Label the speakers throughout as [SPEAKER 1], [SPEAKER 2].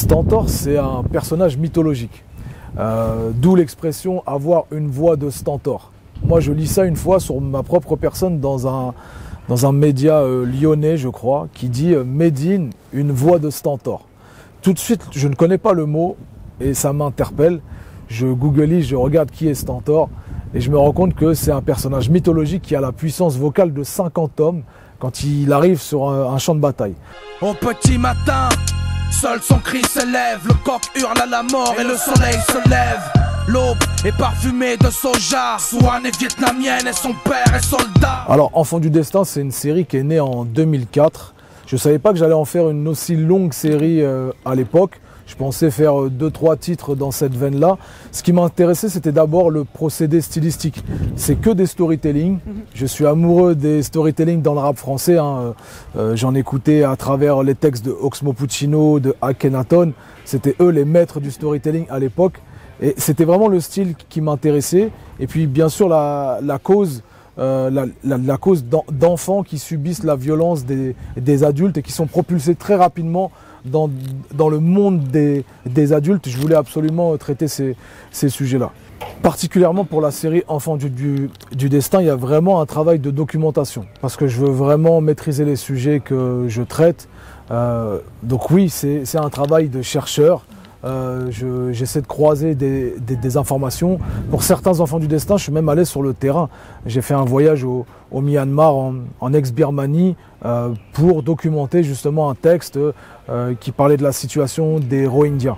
[SPEAKER 1] Stentor, c'est un personnage mythologique. D'où l'expression « avoir une voix de Stentor ». Moi, je lis ça une fois sur ma propre personne dans un média lyonnais, je crois, qui dit « Médine, une voix de Stentor ». Tout de suite, je ne connais pas le mot et ça m'interpelle. Je googleise, je regarde qui est Stentor et je me rends compte que c'est un personnage mythologique qui a la puissance vocale de 50 hommes quand il arrive sur un champ de bataille.
[SPEAKER 2] Au petit matin, seul son cri s'élève, le coq hurle à la mort et le soleil se lève. L'aube est parfumée de soja, Swan est vietnamienne et son père est soldat.
[SPEAKER 1] Alors, Enfants du Destin, c'est une série qui est née en 2004. Je ne savais pas que j'allais en faire une aussi longue série à l'époque. Je pensais faire 2-3 titres dans cette veine-là. Ce qui m'intéressait, c'était d'abord le procédé stylistique. C'est que des storytelling. Je suis amoureux des storytelling dans le rap français. J'en écoutais à travers les textes de Oxmo Puccino, de Akhenaton. C'était eux les maîtres du storytelling à l'époque. Et c'était vraiment le style qui m'intéressait. Et puis, bien sûr, la cause d'enfants qui subissent la violence des adultes et qui sont propulsés très rapidement dans le monde des adultes. Je voulais absolument traiter ces sujets-là. Particulièrement pour la série Enfants du Destin, il y a vraiment un travail de documentation parce que je veux vraiment maîtriser les sujets que je traite. Donc oui, c'est un travail de chercheur. J'essaie de croiser des informations. Pour certains Enfants du Destin, je suis même allé sur le terrain. J'ai fait un voyage au Myanmar, en ex-Birmanie, pour documenter justement un texte qui parlait de la situation des Rohingyas.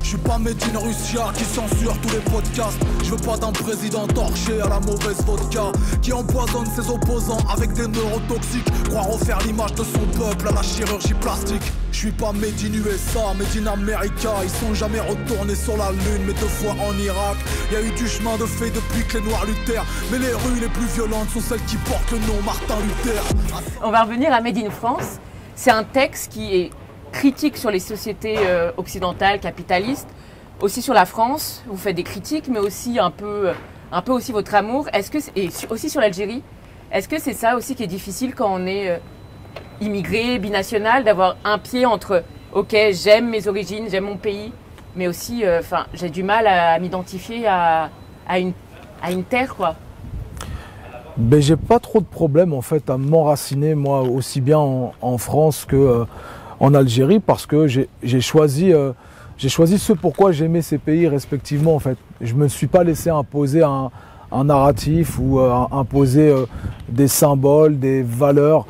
[SPEAKER 2] Je suis pas Médine Russia qui censure tous les podcasts. Je veux pas d'un président torché à la mauvaise vodka qui empoisonne ses opposants avec des neurotoxiques. Croire refaire l'image de son peuple à la chirurgie plastique. Je suis pas Médine USA, Médine America. Ils sont jamais retournés sur la lune mais 2 fois en Irak. Y a eu du chemin de fait depuis que les Noirs luttèrent. Mais les rues les plus violentes sont celles qui portent le nom Martin Luther.
[SPEAKER 3] On va revenir à Made in France. C'est un texte qui est critique sur les sociétés occidentales, capitalistes, aussi sur la France. Vous faites des critiques, mais aussi un peu aussi votre amour. Et aussi sur l'Algérie. Est-ce que c'est ça aussi qui est difficile quand on est immigré, binational, d'avoir un pied entre « ok, j'aime mes origines, j'aime mon pays », mais aussi, j'ai du mal à m'identifier à une terre, quoi.
[SPEAKER 1] Ben, j'ai pas trop de problème en fait à m'enraciner, moi, aussi bien en France que en Algérie, parce que j'ai choisi ce pourquoi j'aimais ces pays respectivement en fait. Je me suis pas laissé imposer un narratif ou imposer des symboles, des valeurs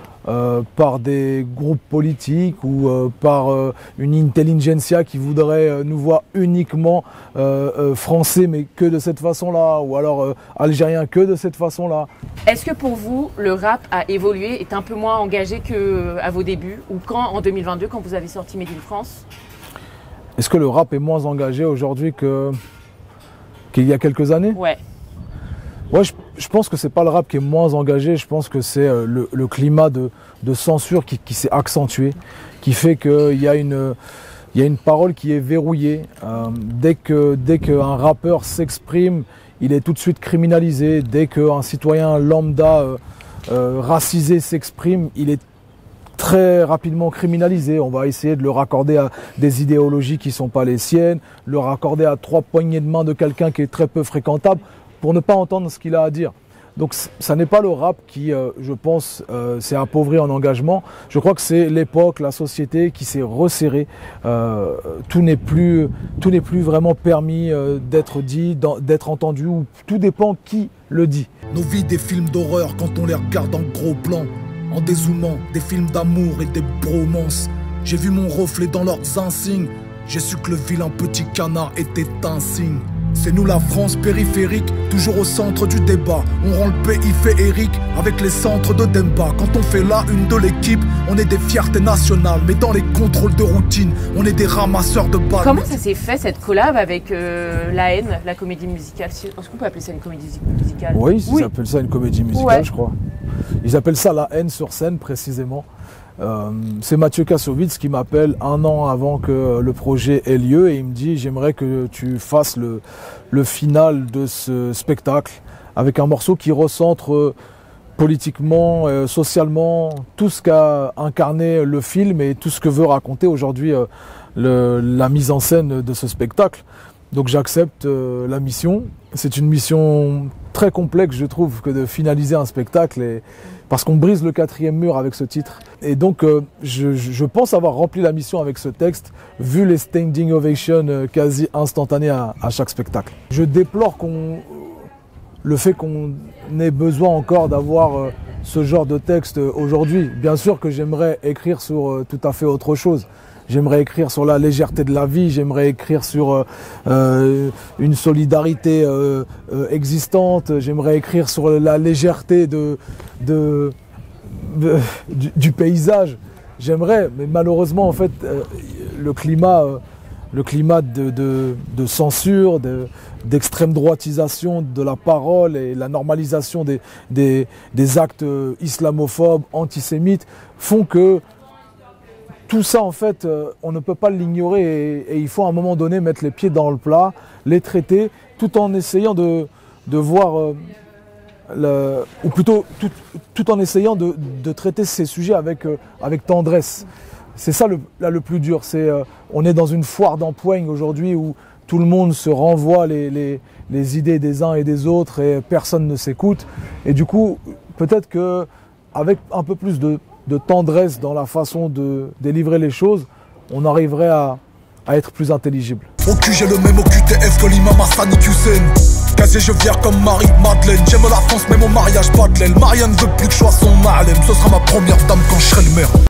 [SPEAKER 1] par des groupes politiques ou par une intelligentsia qui voudrait nous voir uniquement français mais que de cette façon-là, ou alors algérien que de cette façon-là.
[SPEAKER 3] Est-ce que pour vous, le rap a évolué, est un peu moins engagé qu'à vos débuts, ou quand en 2022, quand vous avez sorti Made in France?
[SPEAKER 1] Est-ce que le rap est moins engagé aujourd'hui qu'il y a quelques années?
[SPEAKER 3] Ouais.
[SPEAKER 1] Ouais, je pense que c'est pas le rap qui est moins engagé, je pense que c'est le climat de censure qui s'est accentué, qui fait qu'il y a une parole qui est verrouillée. Dès qu'un rappeur s'exprime, il est tout de suite criminalisé. Dès qu'un citoyen lambda racisé s'exprime, il est très rapidement criminalisé. On va essayer de le raccorder à des idéologies qui ne sont pas les siennes, le raccorder à 3 poignées de main de quelqu'un qui est très peu fréquentable, pour ne pas entendre ce qu'il a à dire. Donc ça n'est pas le rap qui, je pense, s'est appauvri en engagement. Je crois que c'est l'époque, la société qui s'est resserrée. Tout n'est plus vraiment permis d'être dit, d'être entendu, ou tout dépend qui le dit.
[SPEAKER 2] Nos vies des films d'horreur quand on les regarde en gros plan, en dézoomant, des films d'amour et des bromances. J'ai vu mon reflet dans leurs insignes. J'ai su que le vilain petit canard était un signe. C'est nous la France périphérique, toujours au centre du débat. On rend le pays féerique avec les centres de Demba. Quand on fait la une de l'équipe, on est des fiertés nationales. Mais dans les contrôles de routine, on est des ramasseurs de balles.
[SPEAKER 3] Comment ça s'est fait cette collab avec La Haine, la comédie musicale? Est-ce qu'on peut appeler ça une comédie musicale?
[SPEAKER 1] Oui, ils appellent ça une comédie musicale, ouais. Je crois. Ils appellent ça La Haine sur scène, précisément. C'est Mathieu Kassovitz qui m'appelle 1 an avant que le projet ait lieu et il me dit: j'aimerais que tu fasses le final de ce spectacle avec un morceau qui recentre politiquement, socialement, tout ce qu'a incarné le film et tout ce que veut raconter aujourd'hui la mise en scène de ce spectacle. Donc j'accepte la mission. C'est une mission très complexe, je trouve, que de finaliser un spectacle, parce qu'on brise le 4e mur avec ce titre. Et donc je pense avoir rempli la mission avec ce texte, vu les standing ovations quasi instantanées à chaque spectacle. Je déplore le fait qu'on ait besoin encore d'avoir ce genre de texte aujourd'hui. Bien sûr que j'aimerais écrire sur tout à fait autre chose. J'aimerais écrire sur la légèreté de la vie, j'aimerais écrire sur une solidarité existante, j'aimerais écrire sur la légèreté du paysage. J'aimerais, mais malheureusement, en fait, le climat de censure, d'extrême droitisation de la parole et la normalisation des actes islamophobes, antisémites font que tout ça, en fait, on ne peut pas l'ignorer et il faut à un moment donné mettre les pieds dans le plat, les traiter, tout en essayant de voir, ou plutôt tout en essayant de traiter ces sujets avec tendresse. C'est ça le plus dur. On est dans une foire d'empoigne aujourd'hui où tout le monde se renvoie les idées des uns et des autres et personne ne s'écoute. Et du coup, peut-être qu'avec un peu plus de tendresse dans la façon de délivrer les choses, on arriverait à être plus intelligible.
[SPEAKER 2] Au cul j'ai le même au QTF que l'imam Hassan Hussein. Casier je viens comme Marie-Madeleine. J'aime la France mais mon mariage pas de l'aile. Marianne veut plus que je sois son ma'alem. Ce sera ma première dame quand je serai le maire.